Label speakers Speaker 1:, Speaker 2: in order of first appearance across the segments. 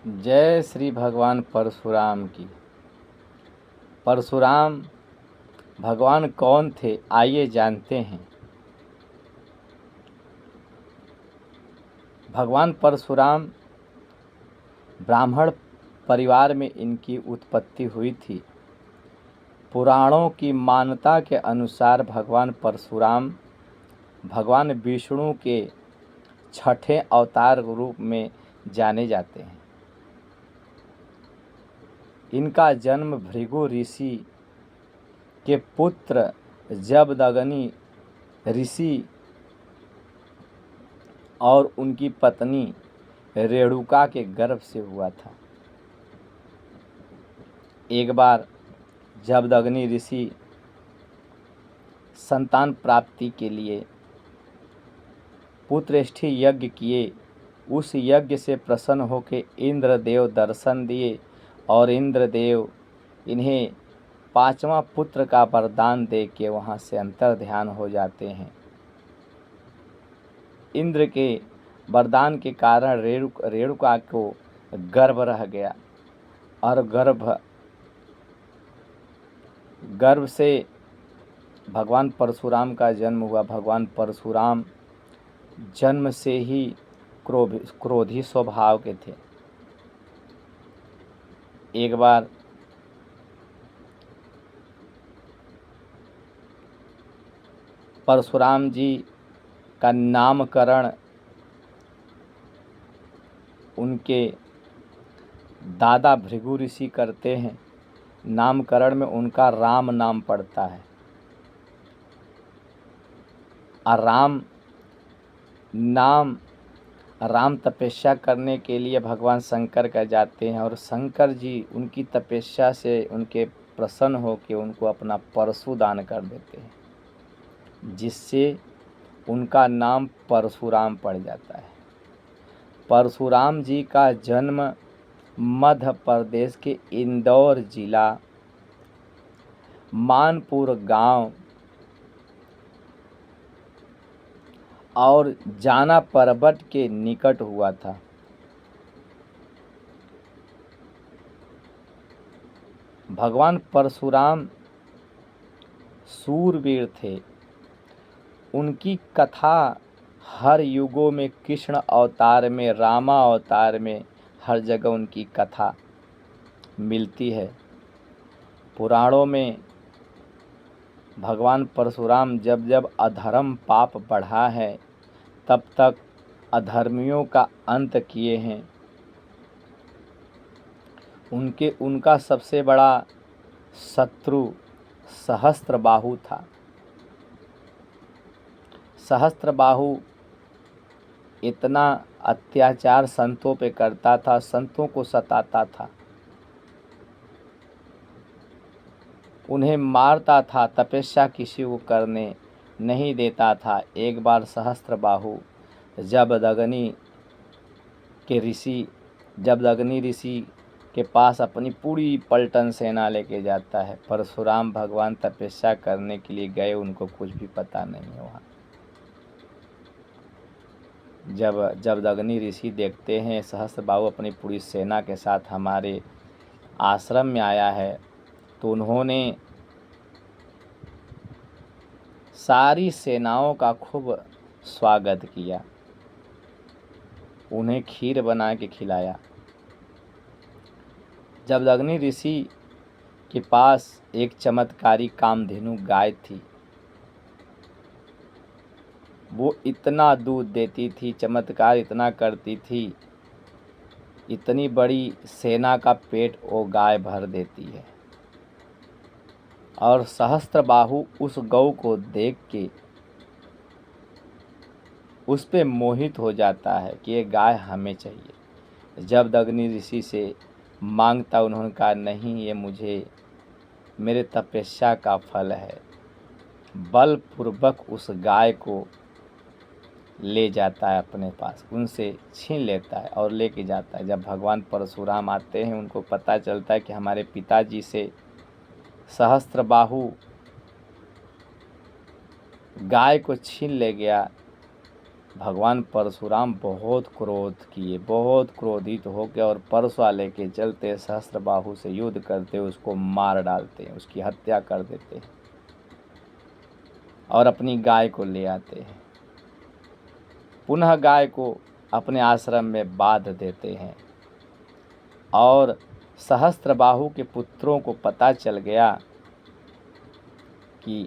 Speaker 1: जय श्री भगवान परशुराम की। परशुराम भगवान कौन थे, आइए जानते हैं। भगवान परशुराम ब्राह्मण परिवार में इनकी उत्पत्ति हुई थी। पुराणों की मान्यता के अनुसार भगवान परशुराम भगवान विष्णु के छठे अवतार रूप में जाने जाते हैं। इनका जन्म भृगु ऋषि के पुत्र जमदग्नि ऋषि और उनकी पत्नी रेणुका के गर्भ से हुआ था। एक बार जमदग्नि ऋषि संतान प्राप्ति के लिए पुत्रेष्ठी यज्ञ किए। उस यज्ञ से प्रसन्न होकर इंद्रदेव दर्शन दिए और इंद्रदेव इन्हें पांचवा पुत्र का वरदान दे के वहाँ से अंतर ध्यान हो जाते हैं। इंद्र के वरदान के कारण रेणुका को गर्भ रह गया और गर्भ से भगवान परशुराम का जन्म हुआ। भगवान परशुराम जन्म से ही क्रोधी स्वभाव के थे। एक बार परशुराम जी का नामकरण उनके दादा भृगु ऋषि करते हैं। नामकरण में उनका राम नाम पड़ता है और राम तपस्या करने के लिए भगवान शंकर का जाते हैं और शंकर जी उनकी तपस्या से उनके प्रसन्न होकर उनको अपना परशु दान कर देते हैं, जिससे उनका नाम परशुराम पड़ जाता है। परशुराम जी का जन्म मध्य प्रदेश के इंदौर जिला मानपुर गांव और जाना पर्वत के निकट हुआ था। भगवान परशुराम सूरवीर थे। उनकी कथा हर युगों में, कृष्ण अवतार में, रामा अवतार में, हर जगह उनकी कथा मिलती है। पुराणों में भगवान परशुराम जब अधर्म पाप बढ़ा है तब तक अधर्मियों का अंत किए हैं। उनका सबसे बड़ा शत्रु सहस्त्रबाहु था। सहस्त्रबाहु इतना अत्याचार संतों पे करता था, संतों को सताता था, उन्हें मारता था, तपस्या किसी को करने नहीं देता था। एक बार सहस्त्रबाहु जमदग्नि ऋषि के पास अपनी पूरी पलटन सेना लेके जाता है। परशुराम भगवान तपस्या करने के लिए गए, उनको कुछ भी पता नहीं हुआ। जब जमदग्नि ऋषि देखते हैं सहस्त्रबाहु अपनी पूरी सेना के साथ हमारे आश्रम में आया है, तो उन्होंने सारी सेनाओं का खूब स्वागत किया, उन्हें खीर बना के खिलाया। जमदग्नि ऋषि के पास एक चमत्कारी कामधेनु गाय थी। वो इतना दूध देती थी, चमत्कार इतना करती थी, इतनी बड़ी सेना का पेट वो गाय भर देती है। और सहस्त्रबाहु उस गौ को देख के उस पे मोहित हो जाता है कि ये गाय हमें चाहिए। जमदग्नि ऋषि से मांगता, उन्होंने कहा नहीं, ये मुझे मेरे तपस्या का फल है। बलपूर्वक उस गाय को ले जाता है अपने पास, उनसे छीन लेता है और लेके जाता है। जब भगवान परशुराम आते हैं, उनको पता चलता है कि हमारे पिताजी से सहस्त्रबाहु गाय को छीन ले गया। भगवान परशुराम बहुत क्रोध किए, बहुत क्रोधित हो गए और परशुआ लेके चलते, सहस्त्रबाहु से युद्ध करते, उसको मार डालते हैं, उसकी हत्या कर देते हैं और अपनी गाय को ले आते हैं। पुनः गाय को अपने आश्रम में बांध देते हैं और सहस्त्रबाहु के पुत्रों को पता चल गया कि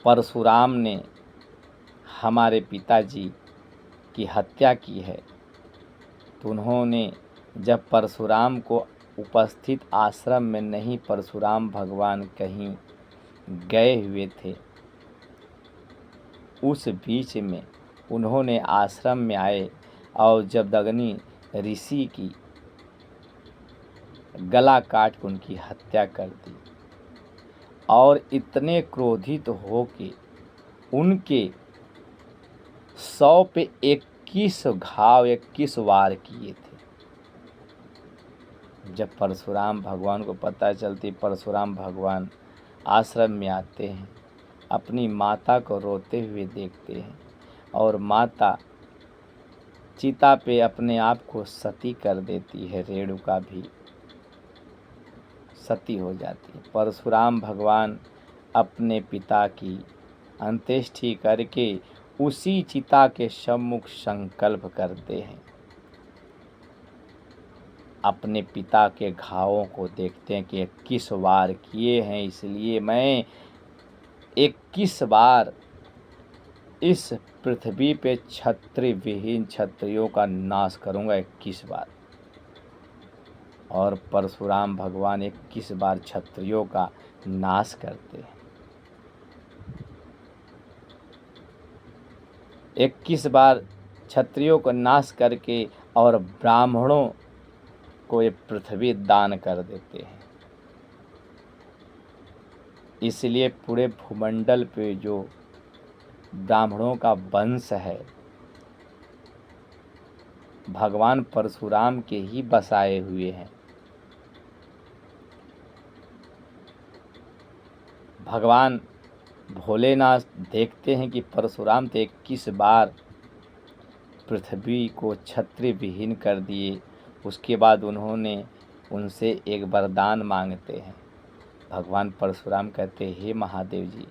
Speaker 1: परशुराम ने हमारे पिताजी की हत्या की है। तो उन्होंने जब परशुराम को उपस्थित आश्रम में नहीं, परशुराम भगवान कहीं गए हुए थे, उस बीच में उन्होंने आश्रम में आए और जब दगनी ऋषि की गला काट के उनकी हत्या कर दी और इतने क्रोधित हो के उनके 100 पे 21 घाव 21 वार किए थे। जब परशुराम भगवान को पता चलती, परशुराम भगवान आश्रम में आते हैं, अपनी माता को रोते हुए देखते हैं और माता चिता पे अपने आप को सती कर देती है, रेणुका भी सती हो जाती है। परशुराम भगवान अपने पिता की अंत्येष्टि करके उसी चिता के सम्मुख संकल्प करते हैं। अपने पिता के घावों को देखते हैं कि 21 वार किए हैं, इसलिए मैं 21 बार इस पृथ्वी पे क्षत्रिय विहीन क्षत्रियों का नाश करूंगा, 21 बार। और परशुराम भगवान 21 बार क्षत्रियों का नाश करते हैं। 21 बार क्षत्रियों को नाश करके और ब्राह्मणों को ये पृथ्वी दान कर देते हैं। इसलिए पूरे भूमंडल पे जो ब्राह्मणों का वंश है, भगवान परशुराम के ही बसाए हुए हैं। भगवान भोलेनाथ देखते हैं कि परशुराम तो 21 बार पृथ्वी को क्षत्रिय विहीन कर दिए। उसके बाद उन्होंने उनसे एक वरदान मांगते हैं। भगवान परशुराम कहते, हे महादेव जी,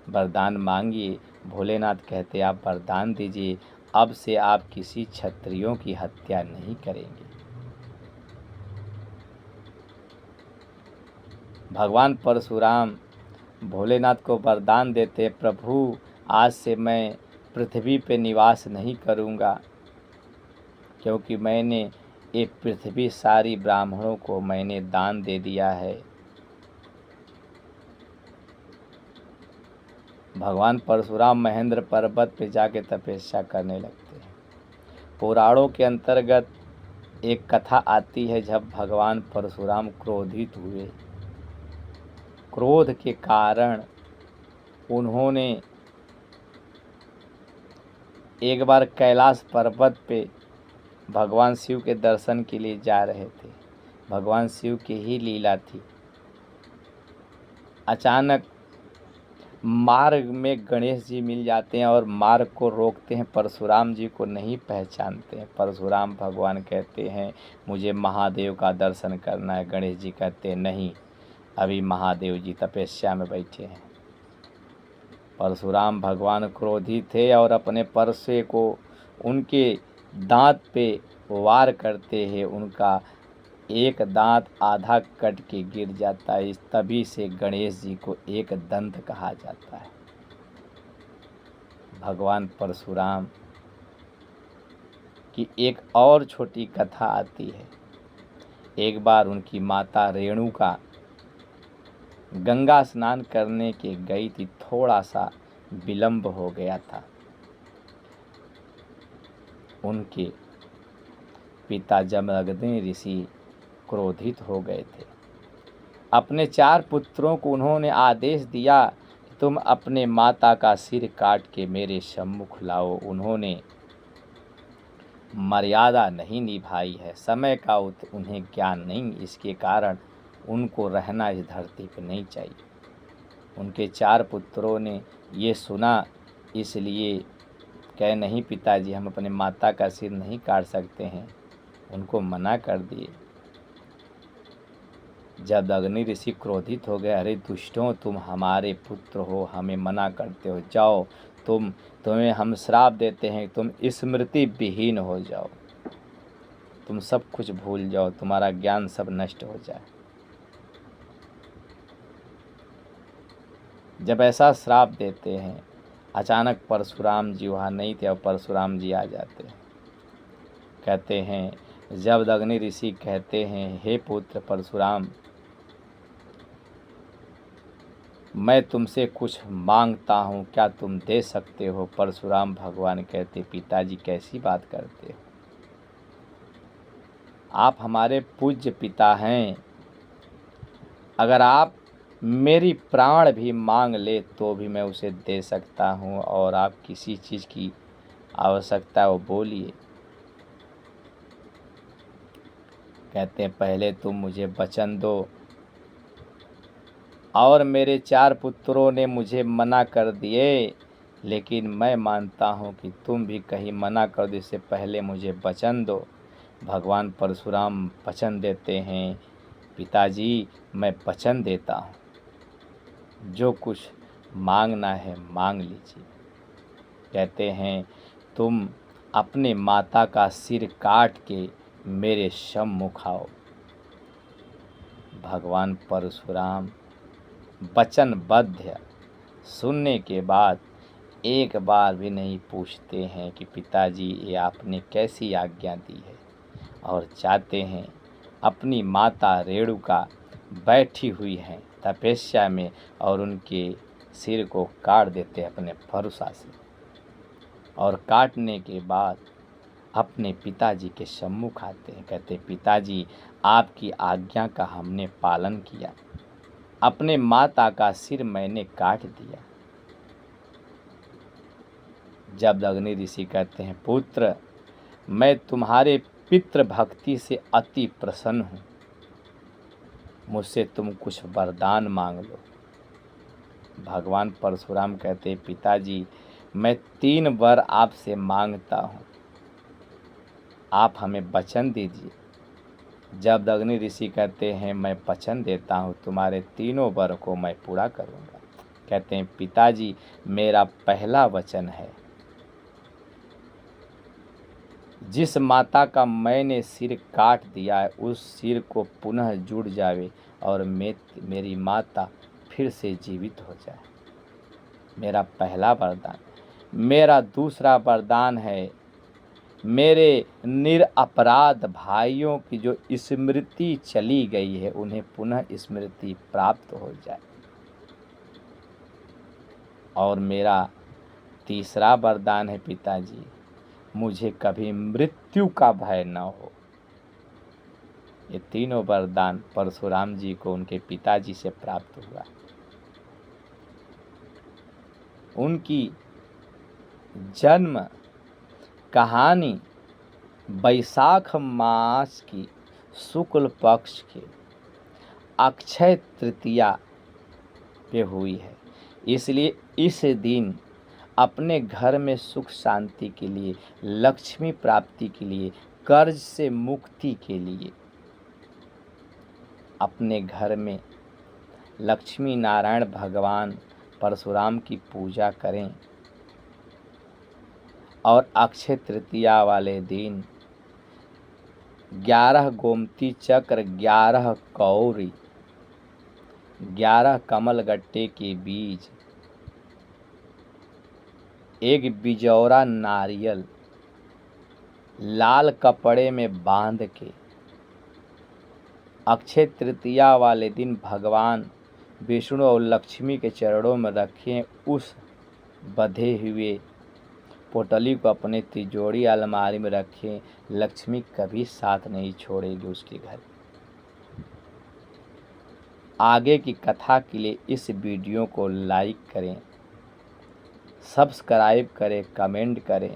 Speaker 1: वरदान मांगिए। भोलेनाथ कहते, आप वरदान दीजिए, अब से आप किसी क्षत्रियों की हत्या नहीं करेंगे। भगवान परशुराम भोलेनाथ को वरदान देते, प्रभु आज से मैं पृथ्वी पे निवास नहीं करूँगा, क्योंकि मैंने ये पृथ्वी सारी ब्राह्मणों को मैंने दान दे दिया है। भगवान परशुराम महेंद्र पर्वत पे जाके तपस्या करने लगते हैं। पुराणों के अंतर्गत एक कथा आती है, जब भगवान परशुराम क्रोधित हुए, क्रोध के कारण उन्होंने एक बार कैलाश पर्वत पे भगवान शिव के दर्शन के लिए जा रहे थे। भगवान शिव की ही लीला थी। अचानक मार्ग में गणेश जी मिल जाते हैं और मार्ग को रोकते हैं। परशुराम जी को नहीं पहचानते हैं। परशुराम भगवान कहते हैं, मुझे महादेव का दर्शन करना है। गणेश जी कहते हैं, नहीं, अभी महादेव जी तपस्या में बैठे हैं। परशुराम भगवान क्रोधित थे और अपने परसे को उनके दांत पे वार करते हैं। उनका एक दांत आधा कट के गिर जाता है। इस तभी से गणेश जी को एक दंत कहा जाता है। भगवान परशुराम की एक और छोटी कथा आती है। एक बार उनकी माता रेणुका गंगा स्नान करने के गई थी, थोड़ा सा विलंब हो गया था। उनके पिता जमदग्नि ऋषि क्रोधित हो गए थे। अपने 4 पुत्रों को उन्होंने आदेश दिया कि तुम अपने माता का सिर काट के मेरे सम्मुख लाओ। उन्होंने मर्यादा नहीं निभाई है, समय का उन्हें ज्ञान नहीं, इसके कारण उनको रहना इस धरती पर नहीं चाहिए। उनके 4 पुत्रों ने ये सुना, इसलिए कहे नहीं पिताजी, हम अपने माता का सिर नहीं काट सकते हैं, उनको मना कर दिए। जब अग्नि ऋषि क्रोधित हो गए, अरे दुष्टों, तुम हमारे पुत्र हो, हमें मना करते हो, जाओ तुम्हें हम श्राप देते हैं, तुम स्मृति विहीन हो जाओ, तुम सब कुछ भूल जाओ, तुम्हारा ज्ञान सब नष्ट हो जाए। जब ऐसा श्राप देते हैं, अचानक परशुराम जी वहाँ नहीं थे और परशुराम जी आ जाते हैं। कहते हैं, जब अग्नि ऋषि कहते हैं, हे पुत्र परशुराम, मैं तुमसे कुछ मांगता हूँ, क्या तुम दे सकते हो? परशुराम भगवान कहते, पिताजी कैसी बात करते हो, आप हमारे पूज्य पिता हैं, अगर आप मेरी प्राण भी मांग ले तो भी मैं उसे दे सकता हूँ, और आप किसी चीज़ की आवश्यकता है वो बोलिए। कहते हैं, पहले तुम मुझे वचन दो, और मेरे 4 पुत्रों ने मुझे मना कर दिए, लेकिन मैं मानता हूँ कि तुम भी कहीं मना कर दो, इससे पहले मुझे वचन दो। भगवान परशुराम वचन देते हैं, पिताजी मैं वचन देता हूँ, जो कुछ मांगना है मांग लीजिए। कहते हैं, तुम अपने माता का सिर काट के मेरे सम्मुख आओ। भगवान परशुराम वचनबद्ध सुनने के बाद एक बार भी नहीं पूछते हैं कि पिताजी ये आपने कैसी आज्ञा दी है, और चाहते हैं अपनी माता रेणुका बैठी हुई हैं तपस्या में, और उनके सिर को काट देते हैं अपने फरुसा से, और काटने के बाद अपने पिताजी के सम्मुख आते हैं। कहते, पिताजी आपकी आज्ञा का हमने पालन किया, अपने माता का सिर मैंने काट दिया। जब अग्नि ऋषि कहते हैं, पुत्र मैं तुम्हारे पितृ भक्ति से अति प्रसन्न हूँ, मुझसे तुम कुछ वरदान मांग लो। भगवान परशुराम कहते, पिताजी मैं 3 वर आपसे मांगता हूँ, आप हमें वचन दीजिए। जब अग्नि ऋषि कहते हैं, मैं वचन देता हूँ, तुम्हारे 3 वर को मैं पूरा करूँगा। कहते हैं, पिताजी मेरा पहला वचन है, जिस माता का मैंने सिर काट दिया है उस सिर को पुनः जुड़ जावे, और मेरी माता फिर से जीवित हो जाए। मेरा पहला वरदान। मेरा दूसरा वरदान है, मेरे निरपराध भाइयों की जो स्मृति चली गई है उन्हें पुनः स्मृति प्राप्त हो जाए। और मेरा तीसरा वरदान है, पिताजी मुझे कभी मृत्यु का भय न हो। ये तीनों वरदान परशुराम जी को उनके पिताजी से प्राप्त हुआ। उनकी जन्म कहानी वैशाख मास की शुक्ल पक्ष के अक्षय तृतीया पे हुई है, इसलिए इस दिन अपने घर में सुख शांति के लिए, लक्ष्मी प्राप्ति के लिए, कर्ज से मुक्ति के लिए अपने घर में लक्ष्मी नारायण भगवान परशुराम की पूजा करें, और अक्षय तृतीया वाले दिन 11 गोमती चक्र, 11 कौरी, 11 कमलगट्टे के बीज, एक बिजौरा नारियल लाल कपड़े में बांध के अक्षय तृतीया वाले दिन भगवान विष्णु और लक्ष्मी के चरणों में रखें। उस बंधे हुए पोटली को अपने तिजोरी अलमारी में रखें, लक्ष्मी कभी साथ नहीं छोड़ेगी उसके घर। आगे की कथा के लिए इस वीडियो को लाइक करें, सब्सक्राइब करें, कमेंट करें,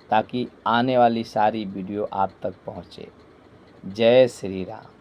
Speaker 1: ताकि आने वाली सारी वीडियो आप तक पहुँचे। जय श्री राम।